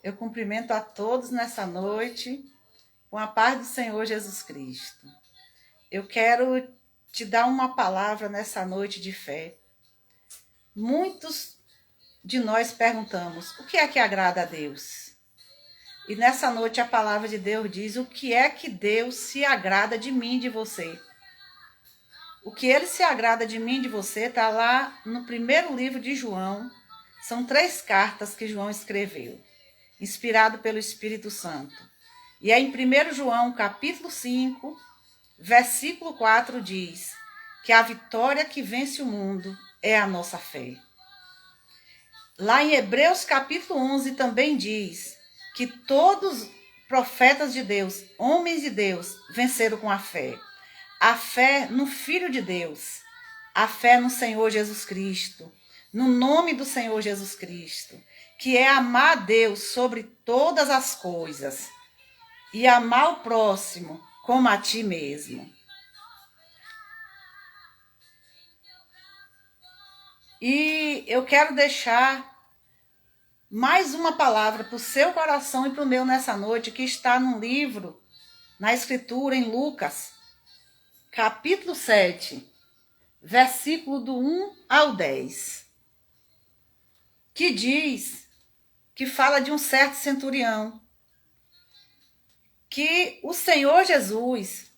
Eu cumprimento a todos nessa noite com a paz do Senhor Jesus Cristo. Eu quero te dar uma palavra nessa noite de fé. Muitos de nós perguntamos, o que é que agrada a Deus? E nessa noite a palavra de Deus diz, o que é que Deus se agrada de mim e de você? O que ele se agrada de mim e de você está lá no primeiro livro de João. São 3 cartas que João escreveu, inspirado pelo Espírito Santo. E aí em 1 João, capítulo 5, versículo 4, diz que a vitória que vence o mundo é a nossa fé. Lá em Hebreus, capítulo 11, também diz que todos os profetas de Deus, homens de Deus, venceram com a fé. A fé no Filho de Deus, a fé no Senhor Jesus Cristo, no nome do Senhor Jesus Cristo, que é amar a Deus sobre todas as coisas e amar o próximo como a ti mesmo. E eu quero deixar mais uma palavra para o seu coração e para o meu nessa noite, que está num livro, na Escritura, em Lucas, capítulo 7, versículo do 1 ao 10, que diz, que fala de um certo centurião, que o Senhor Jesus,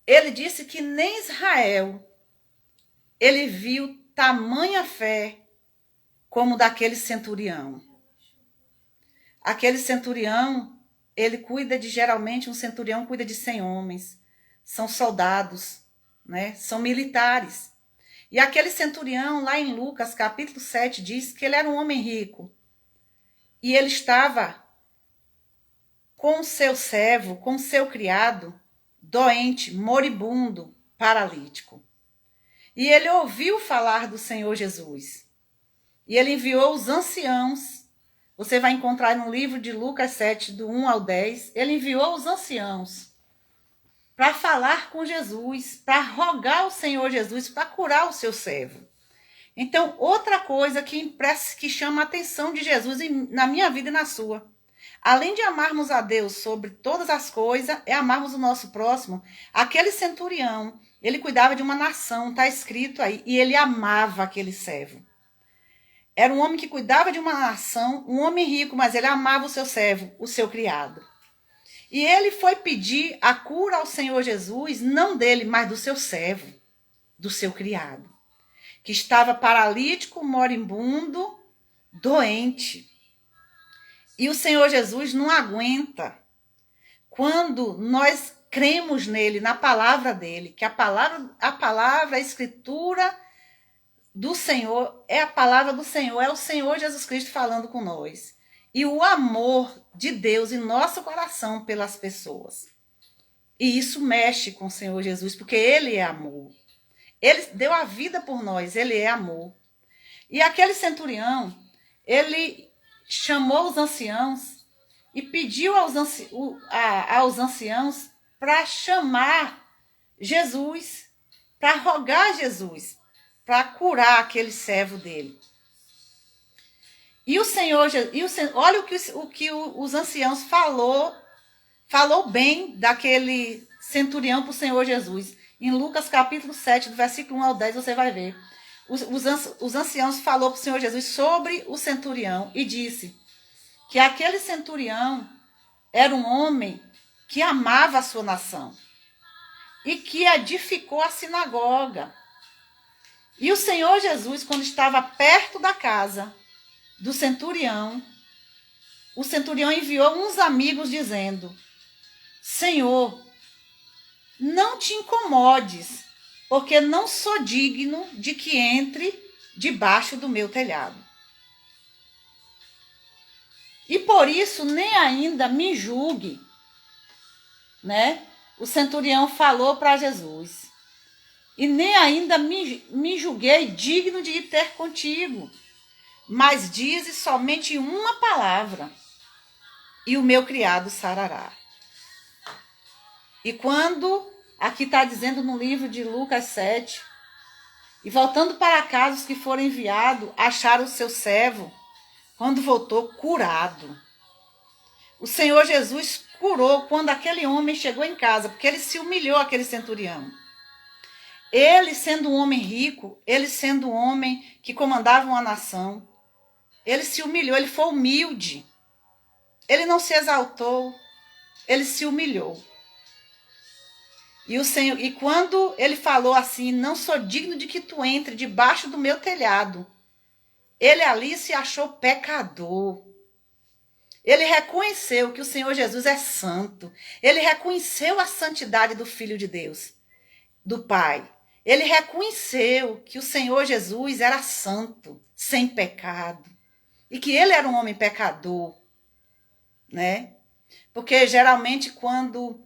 ele disse que nem Israel, ele viu tamanha fé como daquele centurião. Aquele centurião, ele cuida de, geralmente, um centurião cuida de 100 homens. São soldados, né? São militares. E aquele centurião, lá em Lucas, capítulo 7, diz que ele era um homem rico. E ele estava com o seu servo, com o seu criado, doente, moribundo, paralítico. E ele ouviu falar do Senhor Jesus. E ele enviou os anciãos. Você vai encontrar no livro de Lucas 7, do 1 ao 10. Ele enviou os anciãos para falar com Jesus, para rogar ao Senhor Jesus, para curar o seu servo. Então, outra coisa que chama a atenção de Jesus na minha vida e na sua. Além de amarmos a Deus sobre todas as coisas, é amarmos o nosso próximo. Aquele centurião, ele cuidava de uma nação, está escrito aí, e ele amava aquele servo. Era um homem que cuidava de uma nação, um homem rico, mas ele amava o seu servo, o seu criado. E ele foi pedir a cura ao Senhor Jesus, não dele, mas do seu servo, do seu criado, que estava paralítico, moribundo, doente. E o Senhor Jesus não aguenta quando nós cremos nele, na palavra dele, que a palavra, a escritura do Senhor, é a palavra do Senhor, é o Senhor Jesus Cristo falando com nós. E o amor de Deus em nosso coração pelas pessoas. E isso mexe com o Senhor Jesus, porque ele é amor. Ele deu a vida por nós, ele é amor. E aquele centurião, ele chamou os anciãos e pediu aos anciãos para chamar Jesus, para rogar a Jesus, para curar aquele servo dele. E o Senhor, olha o que os anciãos falou bem daquele centurião para o Senhor Jesus. Em Lucas capítulo 7, do versículo 1 ao 10, você vai ver. Os anciãos falou para o Senhor Jesus sobre o centurião e disse que aquele centurião era um homem que amava a sua nação e que edificou a sinagoga. E o Senhor Jesus, quando estava perto da casa do centurião, o centurião enviou uns amigos dizendo: Senhor, não te incomodes, porque não sou digno de que entre debaixo do meu telhado. E por isso nem ainda me julgue, né? O centurião falou para Jesus. E nem ainda me julguei digno de ir ter contigo. Mas dize somente uma palavra, e o meu criado sarará. E quando, aqui está dizendo no livro de Lucas 7, e voltando para casa, os que foram enviados acharam o seu servo quando voltou curado. O Senhor Jesus curou quando aquele homem chegou em casa, porque ele se humilhou, aquele centurião. Ele sendo um homem rico, ele sendo um homem que comandava uma nação, ele se humilhou, ele foi humilde. Ele não se exaltou, ele se humilhou. E o Senhor, e quando ele falou assim, não sou digno de que tu entre debaixo do meu telhado, ele ali se achou pecador. Ele reconheceu que o Senhor Jesus é santo. Ele reconheceu a santidade do Filho de Deus, do Pai. Ele reconheceu que o Senhor Jesus era santo, sem pecado. E que ele era um homem pecador, né? Porque geralmente quando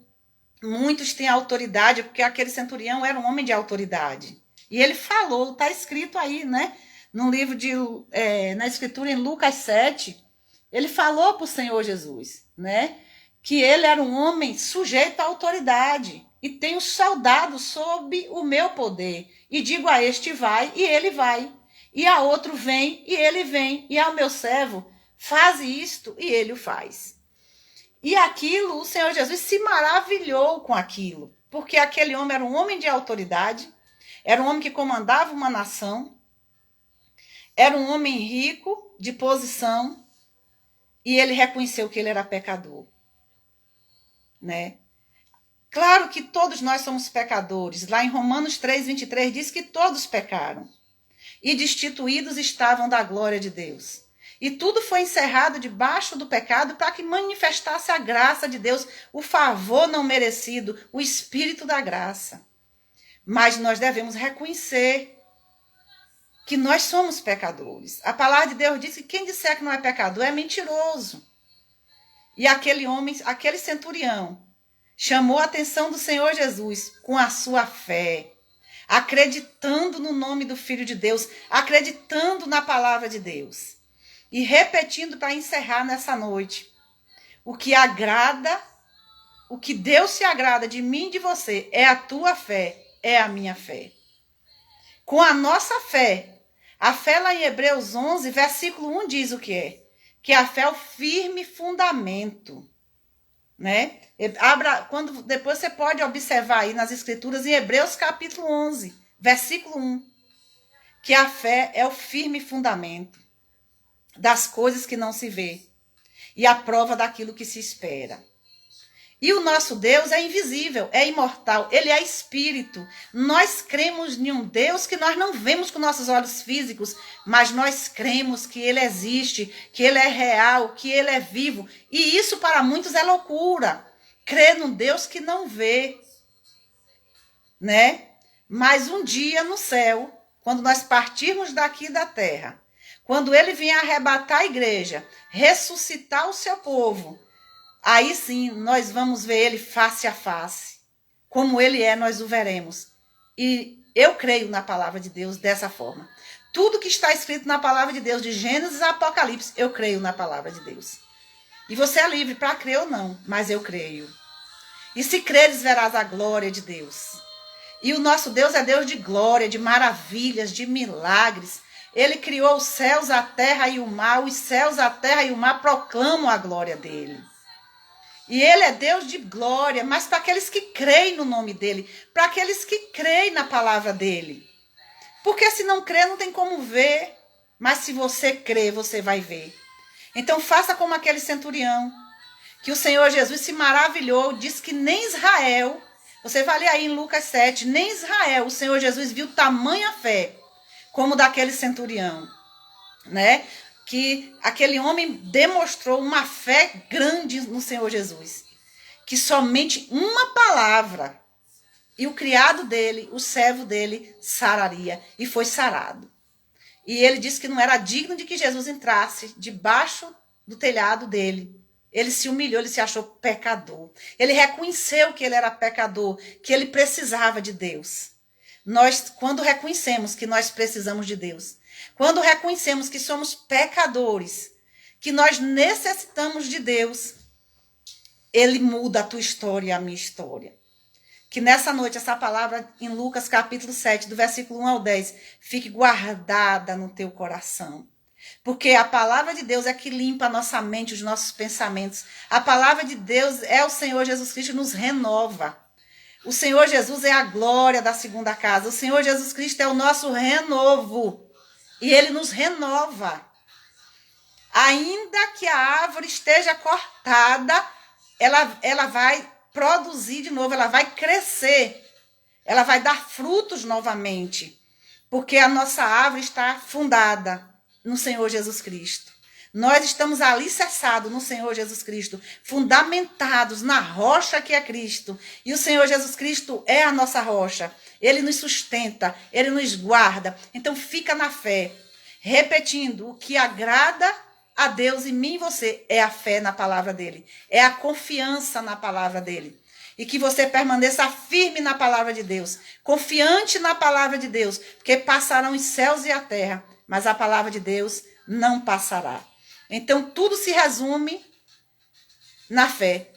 muitos têm autoridade, porque aquele centurião era um homem de autoridade. E ele falou, está escrito aí, né? No livro na escritura em Lucas 7, ele falou para o Senhor Jesus, né? Que ele era um homem sujeito à autoridade. E tenho soldado sob o meu poder. E digo a este vai, e ele vai. E a outro vem, e ele vem. E ao meu servo, faz isto, e ele o faz. E aquilo, o Senhor Jesus se maravilhou com aquilo. Porque aquele homem era um homem de autoridade. Era um homem que comandava uma nação. Era um homem rico, de posição. E ele reconheceu que ele era pecador, né? Claro que todos nós somos pecadores. Lá em Romanos 3:23 diz que todos pecaram e destituídos estavam da glória de Deus. E tudo foi encerrado debaixo do pecado para que manifestasse a graça de Deus, o favor não merecido, o espírito da graça. Mas nós devemos reconhecer que nós somos pecadores. A palavra de Deus diz que quem disser que não é pecador é mentiroso. E aquele homem, aquele centurião, chamou a atenção do Senhor Jesus com a sua fé, acreditando no nome do Filho de Deus, acreditando na palavra de Deus. E repetindo para encerrar nessa noite, o que agrada, o que Deus se agrada de mim e de você é a tua fé, é a minha fé. Com a nossa fé, a fé lá em Hebreus 11, versículo 1 diz o que é? Que a fé é o firme fundamento, né? Depois você pode observar aí nas escrituras em Hebreus capítulo 11, versículo 1, que a fé é o firme fundamento das coisas que não se vê e a prova daquilo que se espera. E o nosso Deus é invisível, é imortal, ele é espírito. Nós cremos em um Deus que nós não vemos com nossos olhos físicos, mas nós cremos que ele existe, que ele é real, que ele é vivo. E isso para muitos é loucura. Crer num Deus que não vê, né? Mas um dia no céu, quando nós partirmos daqui da terra, quando ele vier arrebatar a igreja, ressuscitar o seu povo, aí sim, nós vamos ver ele face a face. Como ele é, nós o veremos. E eu creio na palavra de Deus dessa forma. Tudo que está escrito na palavra de Deus, de Gênesis a Apocalipse, eu creio na palavra de Deus. E você é livre para crer ou não, mas eu creio. E se creres, verás a glória de Deus. E o nosso Deus é Deus de glória, de maravilhas, de milagres. Ele criou os céus, a terra e o mar. Os céus, a terra e o mar proclamam a glória dele. E ele é Deus de glória, mas para aqueles que creem no nome dele, para aqueles que creem na palavra dele. Porque se não crer, não tem como ver. Mas se você crer, você vai ver. Então faça como aquele centurião, que o Senhor Jesus se maravilhou, diz que nem Israel, você vai ler aí em Lucas 7, nem Israel, o Senhor Jesus viu tamanha fé, como daquele centurião, né? Que aquele homem demonstrou uma fé grande no Senhor Jesus. Que somente uma palavra, e o criado dele, o servo dele, sararia. E foi sarado. E ele disse que não era digno de que Jesus entrasse debaixo do telhado dele. Ele se humilhou, ele se achou pecador. Ele reconheceu que ele era pecador, que ele precisava de Deus. Nós, quando reconhecemos que nós precisamos de Deus, quando reconhecemos que somos pecadores, que nós necessitamos de Deus, ele muda a tua história e a minha história. Que nessa noite, essa palavra em Lucas capítulo 7, do versículo 1 ao 10, fique guardada no teu coração. Porque a palavra de Deus é que limpa a nossa mente, os nossos pensamentos. A palavra de Deus é o Senhor Jesus Cristo que nos renova. O Senhor Jesus é a glória da segunda casa. O Senhor Jesus Cristo é o nosso renovo. E Ele nos renova. Ainda que a árvore esteja cortada, ela vai produzir de novo, ela vai crescer. Ela vai dar frutos novamente. Porque a nossa árvore está fundada no Senhor Jesus Cristo. Nós estamos alicerçados no Senhor Jesus Cristo, fundamentados na rocha que é Cristo. E o Senhor Jesus Cristo é a nossa rocha. Ele nos sustenta, Ele nos guarda. Então fica na fé. Repetindo, o que agrada a Deus em mim e você é a fé na palavra dEle. É a confiança na palavra dEle. E que você permaneça firme na palavra de Deus. Confiante na palavra de Deus. Porque passarão os céus e a terra. Mas a palavra de Deus não passará. Então, tudo se resume na fé,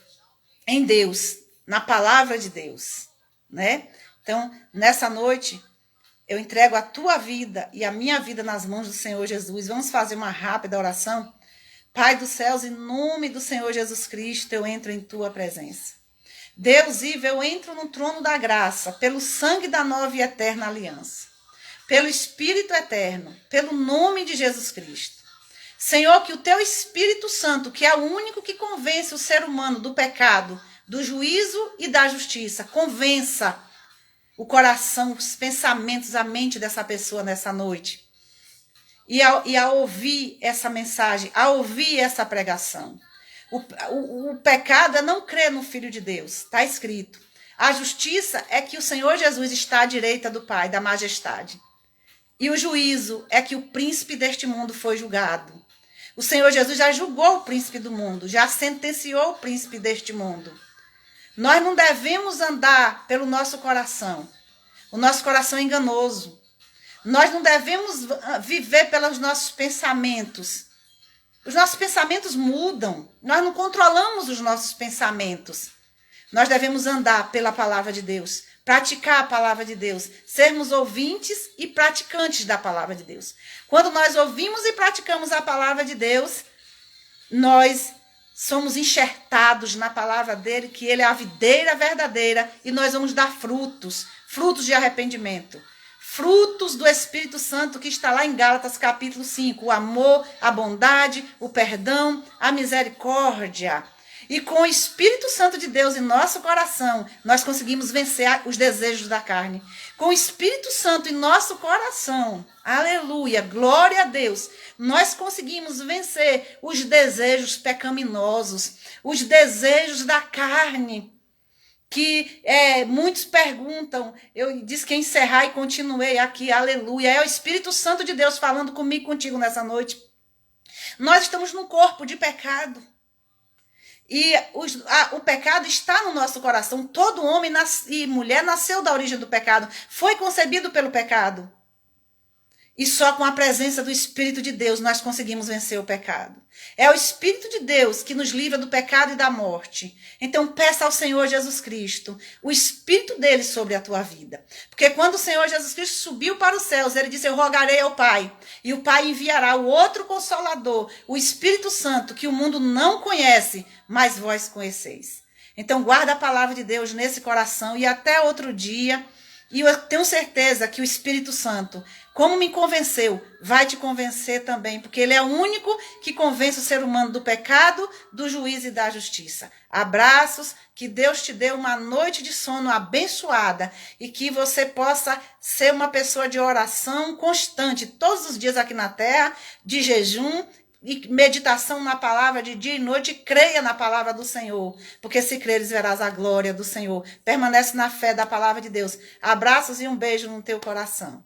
em Deus, na palavra de Deus, né? Então, nessa noite, eu entrego a tua vida e a minha vida nas mãos do Senhor Jesus. Vamos fazer uma rápida oração? Pai dos céus, em nome do Senhor Jesus Cristo, eu entro em tua presença. Deus vivo, eu entro no trono da graça, pelo sangue da nova e eterna aliança, pelo Espírito eterno, pelo nome de Jesus Cristo. Senhor, que o teu Espírito Santo, que é o único que convence o ser humano do pecado, do juízo e da justiça, convença o coração, os pensamentos, a mente dessa pessoa nessa noite. E ao ouvir essa mensagem, ao ouvir essa pregação. O pecado é não crer no Filho de Deus, está escrito. A justiça é que o Senhor Jesus está à direita do Pai, da majestade. E o juízo é que o príncipe deste mundo foi julgado. O Senhor Jesus já julgou o príncipe do mundo, já sentenciou o príncipe deste mundo. Nós não devemos andar pelo nosso coração. O nosso coração é enganoso. Nós não devemos viver pelos nossos pensamentos. Os nossos pensamentos mudam. Nós não controlamos os nossos pensamentos. Nós devemos andar pela palavra de Deus, praticar a palavra de Deus, sermos ouvintes e praticantes da palavra de Deus. Quando nós ouvimos e praticamos a palavra de Deus, nós somos enxertados na palavra dele, que ele é a videira verdadeira, e nós vamos dar frutos, frutos de arrependimento, frutos do Espírito Santo que está lá em Gálatas capítulo 5, o amor, a bondade, o perdão, a misericórdia. E com o Espírito Santo de Deus em nosso coração, nós conseguimos vencer os desejos da carne. Com o Espírito Santo em nosso coração, aleluia, glória a Deus, nós conseguimos vencer os desejos pecaminosos, os desejos da carne. Que muitos perguntam, eu disse que encerrar e continuei aqui, aleluia. É o Espírito Santo de Deus falando comigo e contigo nessa noite. Nós estamos num corpo de pecado. E o pecado está no nosso coração. Todo homem e mulher nasceu da origem do pecado. Foi concebido pelo pecado. E só com a presença do Espírito de Deus nós conseguimos vencer o pecado. É o Espírito de Deus que nos livra do pecado e da morte. Então peça ao Senhor Jesus Cristo o Espírito dele sobre a tua vida. Porque quando o Senhor Jesus Cristo subiu para os céus, ele disse, eu rogarei ao Pai. E o Pai enviará o outro Consolador, o Espírito Santo, que o mundo não conhece, mas vós conheceis. Então guarda a palavra de Deus nesse coração e até outro dia. E eu tenho certeza que o Espírito Santo, como me convenceu, vai te convencer também, porque ele é o único que convence o ser humano do pecado, do juízo e da justiça. Abraços, que Deus te dê uma noite de sono abençoada e que você possa ser uma pessoa de oração constante, todos os dias aqui na terra, de jejum e meditação na palavra de dia e noite, creia na palavra do Senhor, porque se creres verás a glória do Senhor. Permanece na fé da palavra de Deus. Abraços e um beijo no teu coração.